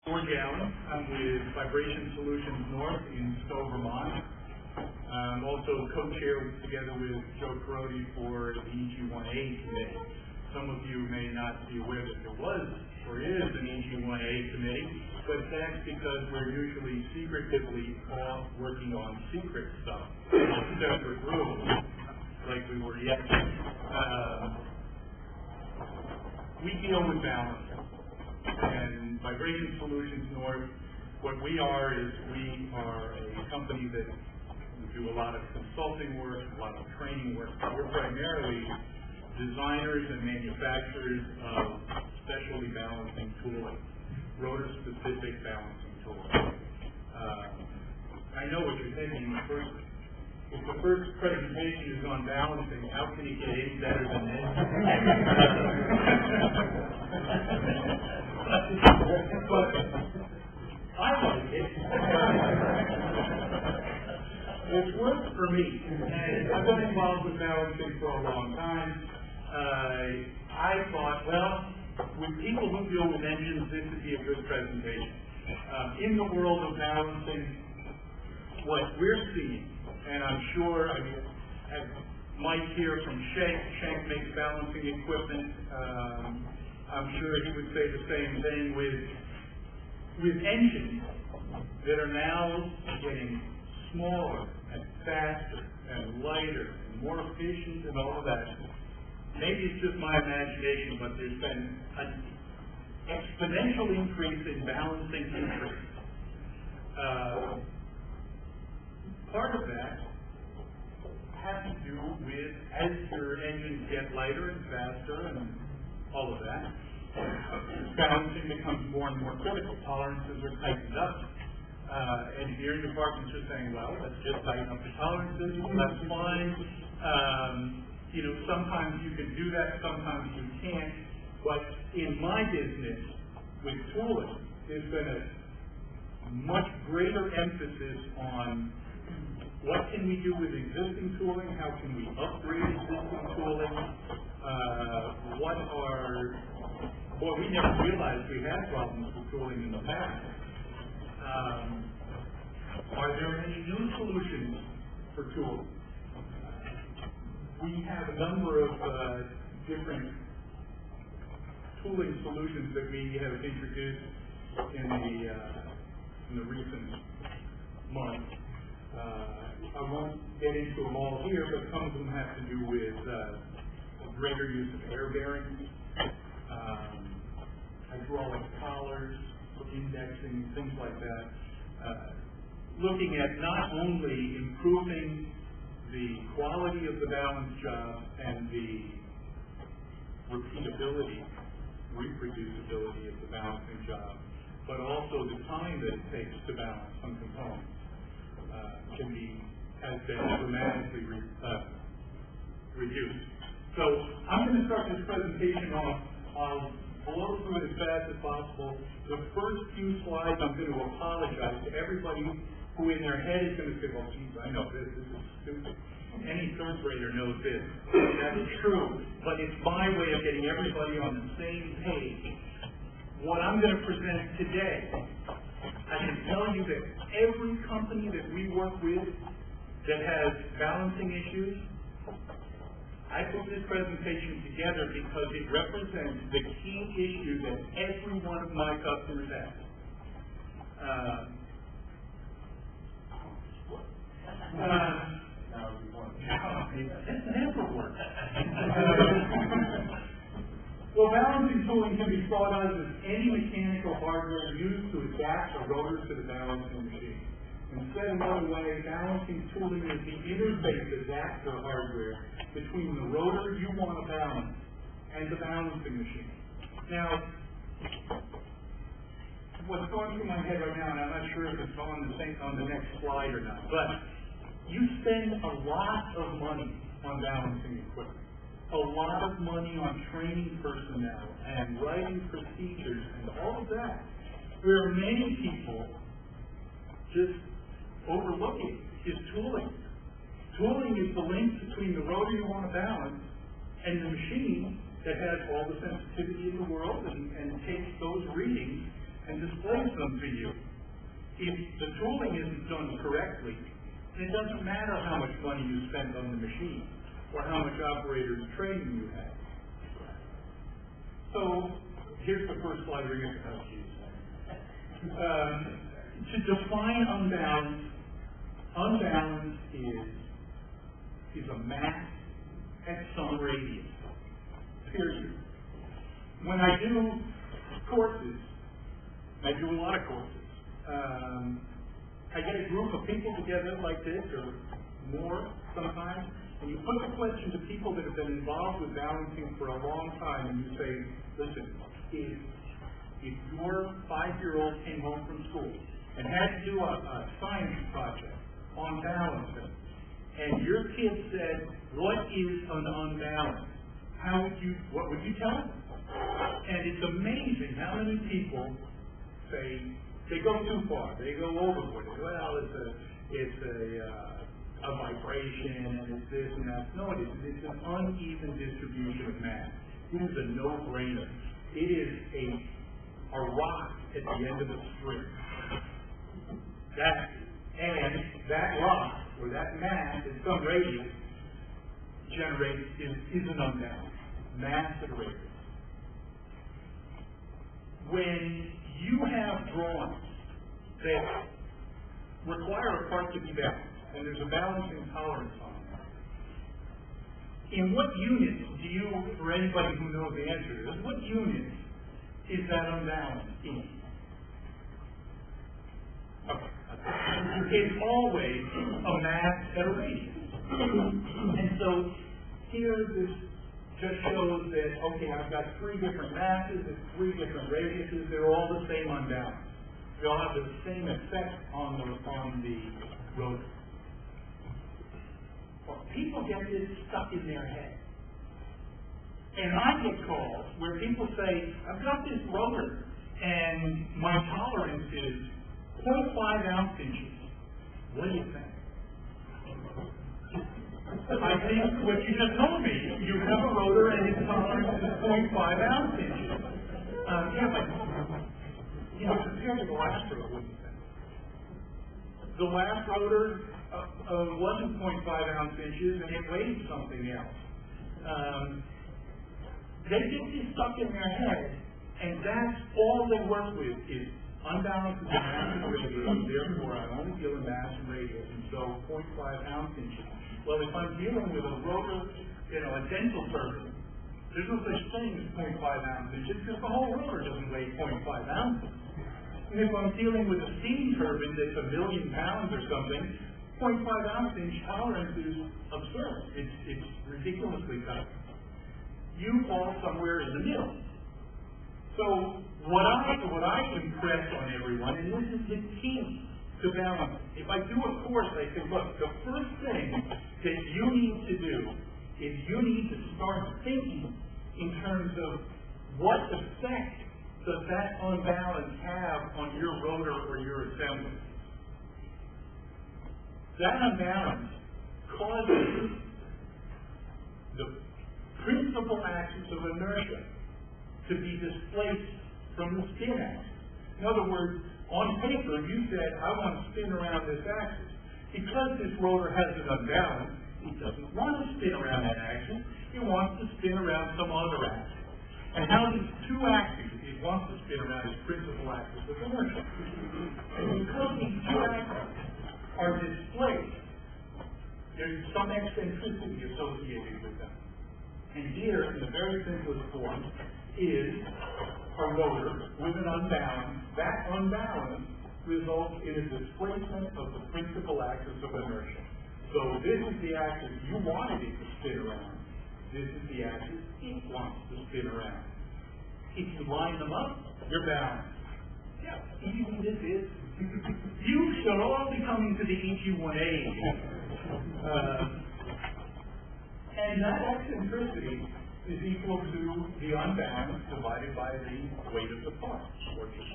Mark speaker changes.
Speaker 1: TETWoG. I'm with Vibration Solutions North in Stowe, Vermont. I'm also co-chair together with Joe Carodi for the EG1A committee. Some of you may not be aware that there was or is an EG1A committee, but that's because we're usually secretively off working on secret stuff, separate groups, like we were yesterday. We deal with balance. And Vibration Solutions North, what we are is we are a company that we do a lot of consulting work, a lot of training work. We're primarily designers and manufacturers of specialty balancing tooling, rotor-specific balancing tooling. I know what you're thinking. If the first presentation is on balancing, how can you get any better than this? But I like it. It's worked for me. And I've been involved with balancing for a long time. I thought, well, with people who deal with engines, this would be a good presentation. In the world of balancing, what we're seeing, and I'm sure, as Mike here from Schenck makes balancing equipment, I'm sure he would say the same thing with engines that are now getting smaller and faster and lighter and more efficient and all of that. Maybe it's just my imagination, but there's been an exponential increase in balancing interest. Part of that has to do with, as your engines get lighter and faster and all of that, balancing becomes more and more critical. Tolerances are tightened up. Engineering departments are saying, well, let's just tighten up the tolerances, that's fine. Sometimes you can do that, sometimes you can't. But in my business with tooling, there's been a much greater emphasis on what can we do with existing tooling, how can we upgrade existing tooling, we never realized we had problems with tooling in the past. Are there any new solutions for tooling? We have a number of different tooling solutions that we have introduced in the recent months. I won't get into them all here, but some of them have to do with greater use of air bearings, hydraulic collars, indexing, things like that. Looking at not only improving the quality of the balance job and the reproducibility of the balancing job, but also the time that it takes to balance some components has been dramatically reduced. So I'm going to start this presentation off. I'll blow through it as fast as possible. The first few slides, I'm going to apologize to everybody who in their head is going to say, well, geez, I know this is stupid. Any third grader knows this. That's true, but it's my way of getting everybody on the same page. What I'm going to present today, I can tell you that every company that we work with that has balancing issues, I put this presentation together because it represents the key issue that every one of my customers has. This never works. Well, balancing tooling can be thought of as any mechanical hardware used to adapt a rotor to the balancing machine. Instead, another way, balancing tooling is the interface adapter hardware between the rotor you want to balance and the balancing machine. Now, what's going through my head right now, and I'm not sure if it's on the next slide or not, but you spend a lot of money on balancing equipment. A lot of money on training personnel and writing procedures and all of that, where many people just overlook it, is tooling. Tooling is the link between the rotor you want to balance and the machine that has all the sensitivity in the world and takes those readings and displays them to you. If the tooling isn't done correctly, it doesn't matter how much money you spend on the machine or how much operator's training you have. So here's the first slide we're going to have to use. To define unbalance, unbalance is a mass at some radius, period. When I do courses, I do a lot of courses, I get a group of people together like this, or more sometimes, and you put the question to people that have been involved with balancing for a long time, and you say, listen, if your 5-year-old came home from school and had to do a science project on balancing, and your kid said, what is an unbalance? What would you tell them? And it's amazing how many people say they go too far, they go overboard. Well, it's a vibration, and it's this and that. No, it isn't. It's an uneven distribution of mass. It is a no-brainer. It is a rock at the end of a string. That rock, or that mass at some radius, is an unbalance. Mass at a radius. When you have drawings that require a part to be balanced, and there's a balancing tolerance on it, in what units do you, for anybody who knows the answer to this, what units is that unbalance in? Okay. It's always a mass at a radius. And so here this just shows that, okay, I've got 3 different masses at 3 different radiuses. They're all the same unbalance. They all have the same effect on the rotor. Well, people get this stuck in their head. And I get calls where people say, I've got this rotor and my tolerance is 0.5 ounce inches. What do you think? I think what you just told me, you have a rotor and its tolerance is 0.5 ounce inches. But compared to the last rotor, what do you think? The last rotor wasn't 0.5 ounce inches and it weighed something else. They get this stuck in their head, and that's all they work with is unbalance is a mass and radius, and therefore I only deal in mass and radius, and so 0.5 ounce inches. Well, if I'm dealing with a rotor, a dental turbine, there's no such thing as 0.5 ounce inches because the whole rotor doesn't weigh 0.5 ounces. And if I'm dealing with a steam turbine that's 1 million pounds or something, 0.5 ounce inch tolerance is absurd. It's ridiculously tight. You fall somewhere in the middle. So what I impress on everyone, and this is the key to balance. If I do a course, I say, look, the first thing that you need to do is you need to start thinking in terms of what effect does that unbalance have on your rotor or your assembly. That unbalance causes the principal axis of inertia to be displaced from the spin axis. In other words, on paper, you said, I want to spin around this axis. Because this rotor has an unbalance, it doesn't want to spin around that axis. It wants to spin around some other axis. And how these 2 axes it wants to spin around its principal axis of inertia. And because these 2 axes are displaced, there's some eccentricity associated with them. And here, in the very simplest form, is a rotor with an unbalance. That unbalance results in a displacement of the principal axis of inertia. So this is the axis you wanted it to spin around. This is the axis it wants to spin around. If you line them up, you're balanced. Yeah, easy this is. You should all be coming to the EQ1A. And that eccentricity is equal to the unbalance divided by the weight of the part, or just